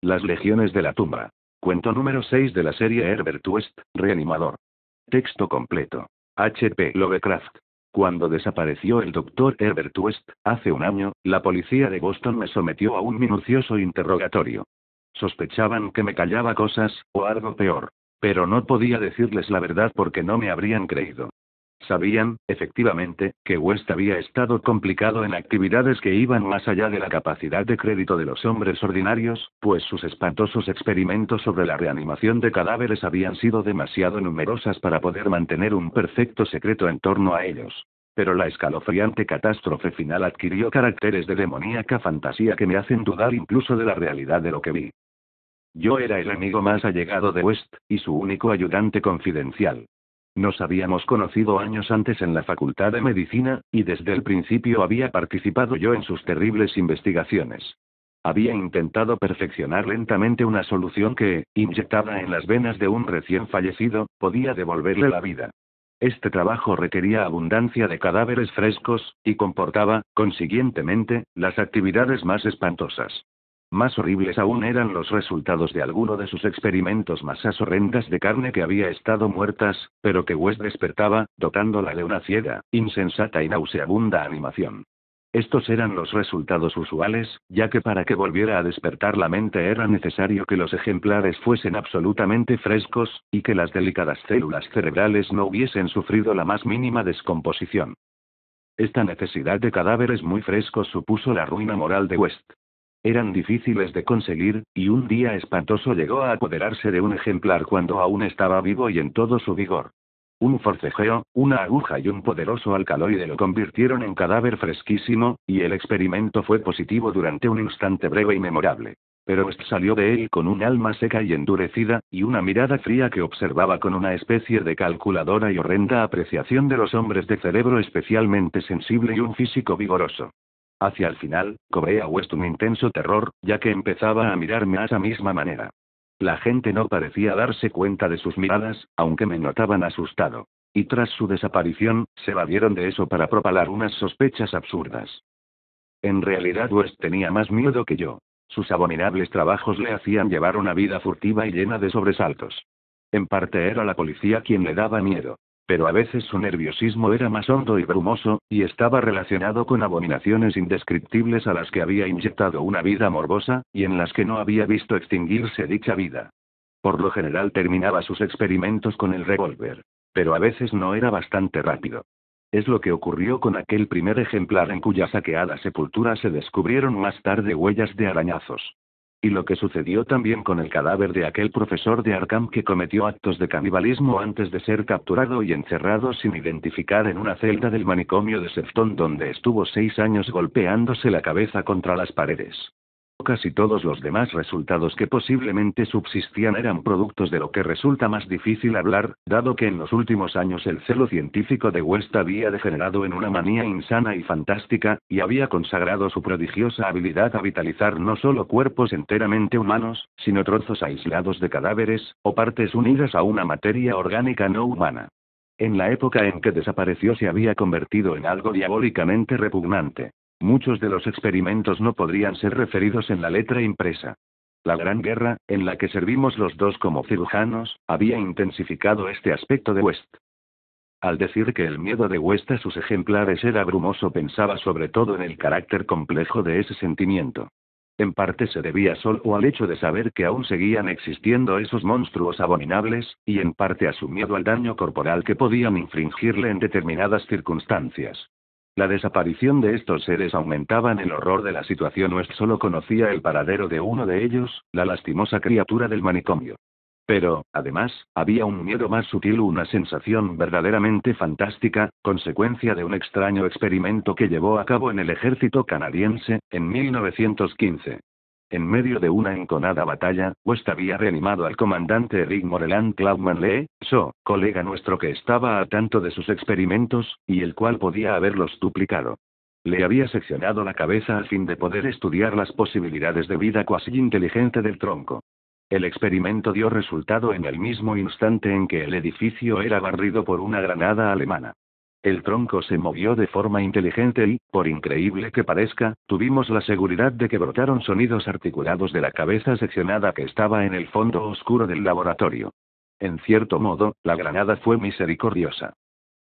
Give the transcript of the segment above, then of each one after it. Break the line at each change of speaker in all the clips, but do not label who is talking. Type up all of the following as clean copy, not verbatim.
Las legiones de la tumba. Cuento número 6 de la serie Herbert West, Reanimador. Texto completo. H.P. Lovecraft. Cuando desapareció el Dr. Herbert West, hace un año, la policía de Boston me sometió a un minucioso interrogatorio. Sospechaban que me callaba cosas, o algo peor. Pero no podía decirles la verdad porque no me habrían creído. Sabían, efectivamente, que West había estado complicado en actividades que iban más allá de la capacidad de crédito de los hombres ordinarios, pues sus espantosos experimentos sobre la reanimación de cadáveres habían sido demasiado numerosas para poder mantener un perfecto secreto en torno a ellos. Pero la escalofriante catástrofe final adquirió caracteres de demoníaca fantasía que me hacen dudar incluso de la realidad de lo que vi. Yo era el amigo más allegado de West, y su único ayudante confidencial. Nos habíamos conocido años antes en la Facultad de Medicina, y desde el principio había participado yo en sus terribles investigaciones. Había intentado perfeccionar lentamente una solución que, inyectada en las venas de un recién fallecido, podía devolverle la vida. Este trabajo requería abundancia de cadáveres frescos, y comportaba, consiguientemente, las actividades más espantosas. Más horribles aún eran los resultados de alguno de sus experimentos, masas horrendas de carne que había estado muertas, pero que West despertaba, dotándola de una ciega, insensata y nauseabunda animación. Estos eran los resultados usuales, ya que para que volviera a despertar la mente era necesario que los ejemplares fuesen absolutamente frescos, y que las delicadas células cerebrales no hubiesen sufrido la más mínima descomposición. Esta necesidad de cadáveres muy frescos supuso la ruina moral de West. Eran difíciles de conseguir, y un día espantoso llegó a apoderarse de un ejemplar cuando aún estaba vivo y en todo su vigor. Un forcejeo, una aguja y un poderoso alcaloide lo convirtieron en cadáver fresquísimo, y el experimento fue positivo durante un instante breve y memorable. Pero West salió de él con un alma seca y endurecida, y una mirada fría que observaba con una especie de calculadora y horrenda apreciación de los hombres de cerebro especialmente sensible y un físico vigoroso. Hacia el final, cobré a West un intenso terror, ya que empezaba a mirarme a esa misma manera. La gente no parecía darse cuenta de sus miradas, aunque me notaban asustado. Y tras su desaparición, se valieron de eso para propalar unas sospechas absurdas. En realidad West tenía más miedo que yo. Sus abominables trabajos le hacían llevar una vida furtiva y llena de sobresaltos. En parte era la policía quien le daba miedo. Pero a veces su nerviosismo era más hondo y brumoso, y estaba relacionado con abominaciones indescriptibles a las que había inyectado una vida morbosa, y en las que no había visto extinguirse dicha vida. Por lo general terminaba sus experimentos con el revólver. Pero a veces no era bastante rápido. Es lo que ocurrió con aquel primer ejemplar en cuya saqueada sepultura se descubrieron más tarde huellas de arañazos. Y lo que sucedió también con el cadáver de aquel profesor de Arkham que cometió actos de canibalismo antes de ser capturado y encerrado sin identificar en una celda del manicomio de Sefton, donde estuvo 6 años golpeándose la cabeza contra las paredes. Casi todos los demás resultados que posiblemente subsistían eran productos de lo que resulta más difícil hablar, dado que en los últimos años el celo científico de West había degenerado en una manía insana y fantástica, y había consagrado su prodigiosa habilidad a vitalizar no solo cuerpos enteramente humanos, sino trozos aislados de cadáveres, o partes unidas a una materia orgánica no humana. En la época en que desapareció se había convertido en algo diabólicamente repugnante. Muchos de los experimentos no podrían ser referidos en la letra impresa. La Gran Guerra, en la que servimos los dos como cirujanos, había intensificado este aspecto de West. Al decir que el miedo de West a sus ejemplares era brumoso, pensaba sobre todo en el carácter complejo de ese sentimiento. En parte se debía solo al hecho de saber que aún seguían existiendo esos monstruos abominables, y en parte a su miedo al daño corporal que podían infligirle en determinadas circunstancias. La desaparición de estos seres aumentaba en el horror de la situación. West solo conocía el paradero de uno de ellos, la lastimosa criatura del manicomio. Pero, además, había un miedo más sutil, una sensación verdaderamente fantástica, consecuencia de un extraño experimento que llevó a cabo en el ejército canadiense, en 1915. En medio de una enconada batalla, West había reanimado al comandante Eric Moreland Clauman Lee, colega nuestro que estaba al tanto de sus experimentos, y el cual podía haberlos duplicado. Le había seccionado la cabeza a fin de poder estudiar las posibilidades de vida cuasi inteligente del tronco. El experimento dio resultado en el mismo instante en que el edificio era barrido por una granada alemana. El tronco se movió de forma inteligente y, por increíble que parezca, tuvimos la seguridad de que brotaron sonidos articulados de la cabeza seccionada que estaba en el fondo oscuro del laboratorio. En cierto modo, la granada fue misericordiosa.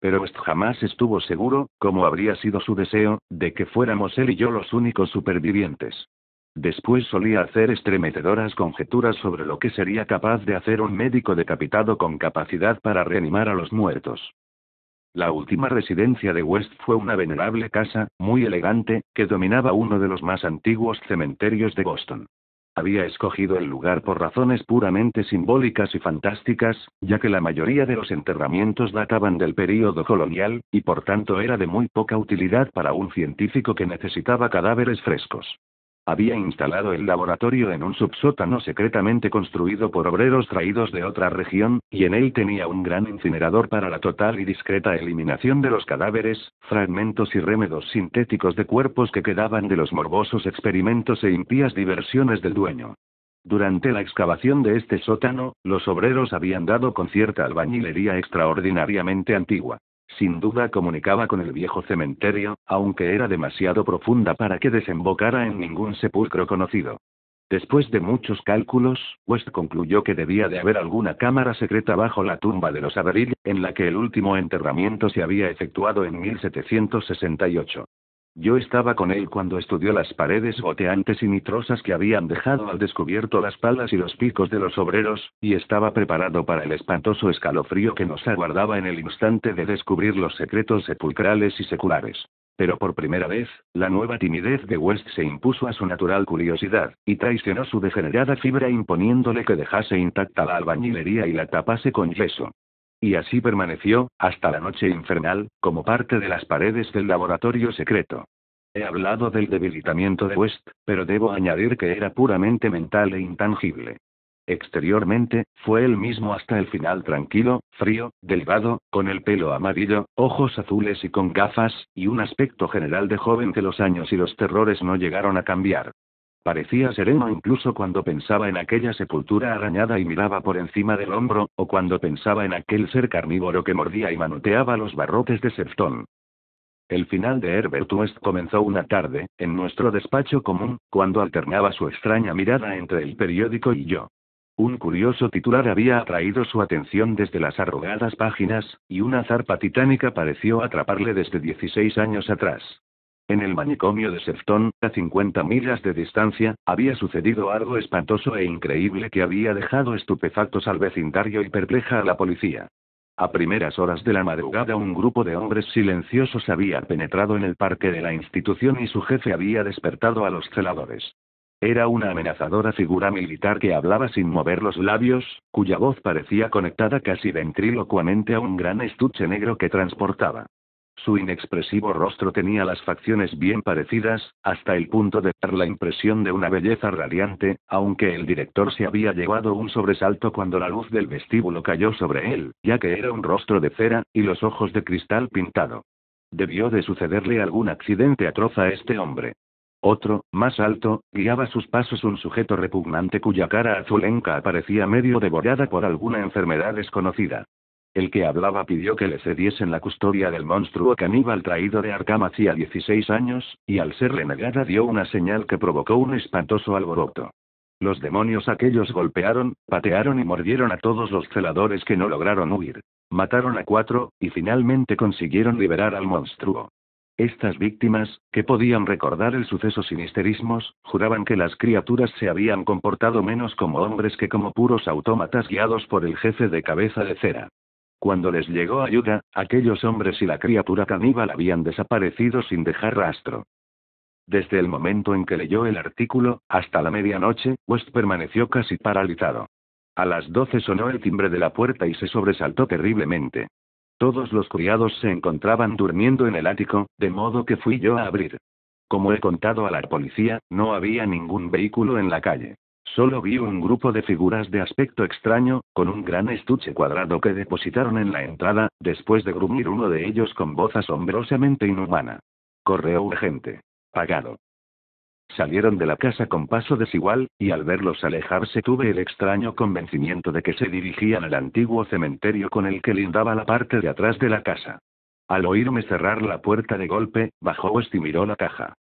Pero West jamás estuvo seguro, como habría sido su deseo, de que fuéramos él y yo los únicos supervivientes. Después solía hacer estremecedoras conjeturas sobre lo que sería capaz de hacer un médico decapitado con capacidad para reanimar a los muertos. La última residencia de West fue una venerable casa, muy elegante, que dominaba uno de los más antiguos cementerios de Boston. Había escogido el lugar por razones puramente simbólicas y fantásticas, ya que la mayoría de los enterramientos databan del período colonial, y por tanto era de muy poca utilidad para un científico que necesitaba cadáveres frescos. Había instalado el laboratorio en un subsótano secretamente construido por obreros traídos de otra región, y en él tenía un gran incinerador para la total y discreta eliminación de los cadáveres, fragmentos y rémedos sintéticos de cuerpos que quedaban de los morbosos experimentos e impías diversiones del dueño. Durante la excavación de este sótano, los obreros habían dado con cierta albañilería extraordinariamente antigua. Sin duda comunicaba con el viejo cementerio, aunque era demasiado profunda para que desembocara en ningún sepulcro conocido. Después de muchos cálculos, West concluyó que debía de haber alguna cámara secreta bajo la tumba de los Averill, en la que el último enterramiento se había efectuado en 1768. Yo estaba con él cuando estudió las paredes goteantes y nitrosas que habían dejado al descubierto las palas y los picos de los obreros, y estaba preparado para el espantoso escalofrío que nos aguardaba en el instante de descubrir los secretos sepulcrales y seculares. Pero por primera vez, la nueva timidez de West se impuso a su natural curiosidad, y traicionó su degenerada fibra imponiéndole que dejase intacta la albañilería y la tapase con yeso. Y así permaneció, hasta la noche infernal, como parte de las paredes del laboratorio secreto. He hablado del debilitamiento de West, pero debo añadir que era puramente mental e intangible. Exteriormente, fue él mismo hasta el final tranquilo, frío, delgado, con el pelo amarillo, ojos azules y con gafas, y un aspecto general de joven que los años y los terrores no llegaron a cambiar. Parecía sereno incluso cuando pensaba en aquella sepultura arañada y miraba por encima del hombro, o cuando pensaba en aquel ser carnívoro que mordía y manoteaba los barrotes de Sefton. El final de Herbert West comenzó una tarde, en nuestro despacho común, cuando alternaba su extraña mirada entre el periódico y yo. Un curioso titular había atraído su atención desde las arrugadas páginas, y una zarpa titánica pareció atraparle desde 16 años atrás. En el manicomio de Sefton, a 50 millas de distancia, había sucedido algo espantoso e increíble que había dejado estupefactos al vecindario y perpleja a la policía. A primeras horas de la madrugada un grupo de hombres silenciosos había penetrado en el parque de la institución y su jefe había despertado a los celadores. Era una amenazadora figura militar que hablaba sin mover los labios, cuya voz parecía conectada casi ventrílocuamente a un gran estuche negro que transportaba. Su inexpresivo rostro tenía las facciones bien parecidas, hasta el punto de dar la impresión de una belleza radiante, aunque el director se había llevado un sobresalto cuando la luz del vestíbulo cayó sobre él, ya que era un rostro de cera, y los ojos de cristal pintado. Debió de sucederle algún accidente atroz a este hombre. Otro, más alto, guiaba sus pasos un sujeto repugnante cuya cara azulenca aparecía medio devorada por alguna enfermedad desconocida. El que hablaba pidió que le cediesen la custodia del monstruo caníbal traído de Arkham hacía 16 años, y al ser renegada dio una señal que provocó un espantoso alboroto. Los demonios aquellos golpearon, patearon y mordieron a todos los celadores que no lograron huir. Mataron a 4, y finalmente consiguieron liberar al monstruo. Estas víctimas, que podían recordar el suceso sin histerismos, juraban que las criaturas se habían comportado menos como hombres que como puros autómatas guiados por el jefe de cabeza de cera. Cuando les llegó ayuda, aquellos hombres y la criatura caníbal habían desaparecido sin dejar rastro. Desde el momento en que leyó el artículo, hasta la medianoche, West permaneció casi paralizado. A las 12 sonó el timbre de la puerta y se sobresaltó terriblemente. Todos los criados se encontraban durmiendo en el ático, de modo que fui yo a abrir. Como he contado a la policía, no había ningún vehículo en la calle. Solo vi un grupo de figuras de aspecto extraño, con un gran estuche cuadrado que depositaron en la entrada, después de gruñir uno de ellos con voz asombrosamente inhumana. Correo urgente. Pagado. Salieron de la casa con paso desigual, y al verlos alejarse tuve el extraño convencimiento de que se dirigían al antiguo cementerio con el que lindaba la parte de atrás de la casa. Al oírme cerrar la puerta de golpe, bajó West y miró la caja.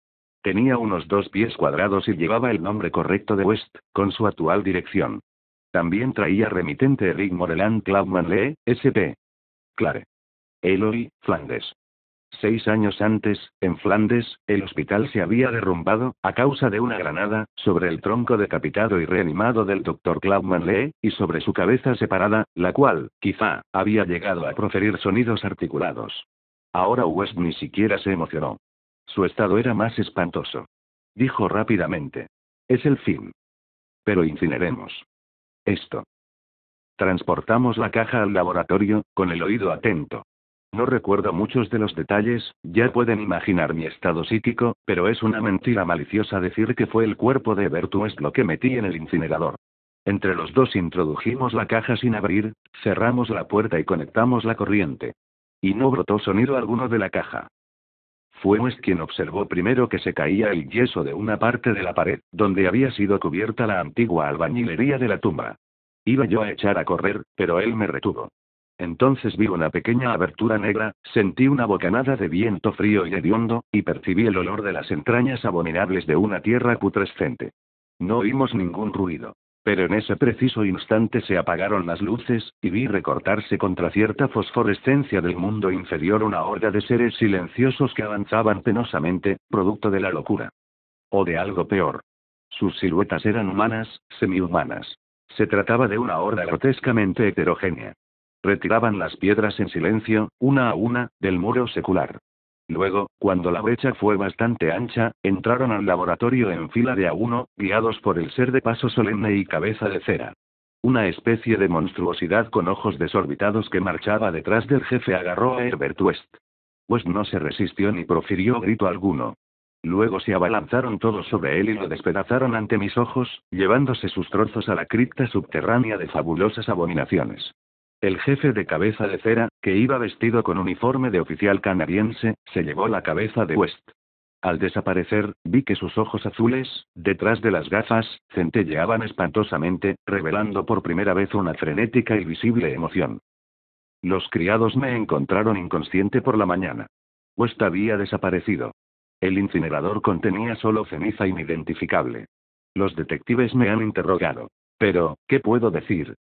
Tenía unos 2 pies cuadrados y llevaba el nombre correcto de West, con su actual dirección. También traía remitente Rick Moreland Clapman Lee, SP. Clare. Eloy, Flandes. 6 años antes, en Flandes, el hospital se había derrumbado, a causa de una granada, sobre el tronco decapitado y reanimado del Dr. Clapman Lee, y sobre su cabeza separada, la cual, quizá, había llegado a proferir sonidos articulados. Ahora West ni siquiera se emocionó. Su estado era más espantoso. Dijo rápidamente. Es el fin. Pero incineremos esto. Transportamos la caja al laboratorio, con el oído atento. No recuerdo muchos de los detalles, ya pueden imaginar mi estado psíquico, pero es una mentira maliciosa decir que fue el cuerpo de Herbert West lo que metí en el incinerador. Entre los dos introdujimos la caja sin abrir, cerramos la puerta y conectamos la corriente. Y no brotó sonido alguno de la caja. Fue West quien observó primero que se caía el yeso de una parte de la pared, donde había sido cubierta la antigua albañilería de la tumba. Iba yo a echar a correr, pero él me retuvo. Entonces vi una pequeña abertura negra, sentí una bocanada de viento frío y hediondo, y percibí el olor de las entrañas abominables de una tierra putrescente. No oímos ningún ruido. Pero en ese preciso instante se apagaron las luces, y vi recortarse contra cierta fosforescencia del mundo inferior una horda de seres silenciosos que avanzaban penosamente, producto de la locura. O de algo peor. Sus siluetas eran humanas, semihumanas. Se trataba de una horda grotescamente heterogénea. Retiraban las piedras en silencio, una a una, del muro secular. Luego, cuando la brecha fue bastante ancha, entraron al laboratorio en fila de a uno, guiados por el ser de paso solemne y cabeza de cera. Una especie de monstruosidad con ojos desorbitados que marchaba detrás del jefe agarró a Herbert West. West no se resistió ni profirió grito alguno. Luego se abalanzaron todos sobre él y lo despedazaron ante mis ojos, llevándose sus trozos a la cripta subterránea de fabulosas abominaciones. El jefe de cabeza de cera, que iba vestido con uniforme de oficial canadiense, se llevó la cabeza de West. Al desaparecer, vi que sus ojos azules, detrás de las gafas, centelleaban espantosamente, revelando por primera vez una frenética y visible emoción. Los criados me encontraron inconsciente por la mañana. West había desaparecido. El incinerador contenía solo ceniza inidentificable. Los detectives me han interrogado. Pero, ¿qué puedo decir?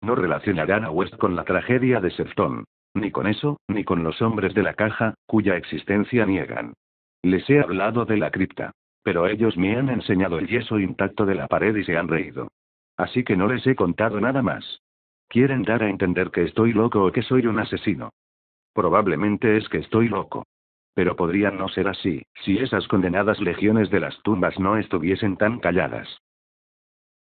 No relacionarán a West con la tragedia de Sefton. Ni con eso, ni con los hombres de la caja, cuya existencia niegan. Les he hablado de la cripta. Pero ellos me han enseñado el yeso intacto de la pared y se han reído. Así que no les he contado nada más. Quieren dar a entender que estoy loco o que soy un asesino. Probablemente es que estoy loco. Pero podría no ser así, si esas condenadas legiones de las tumbas no estuviesen tan calladas.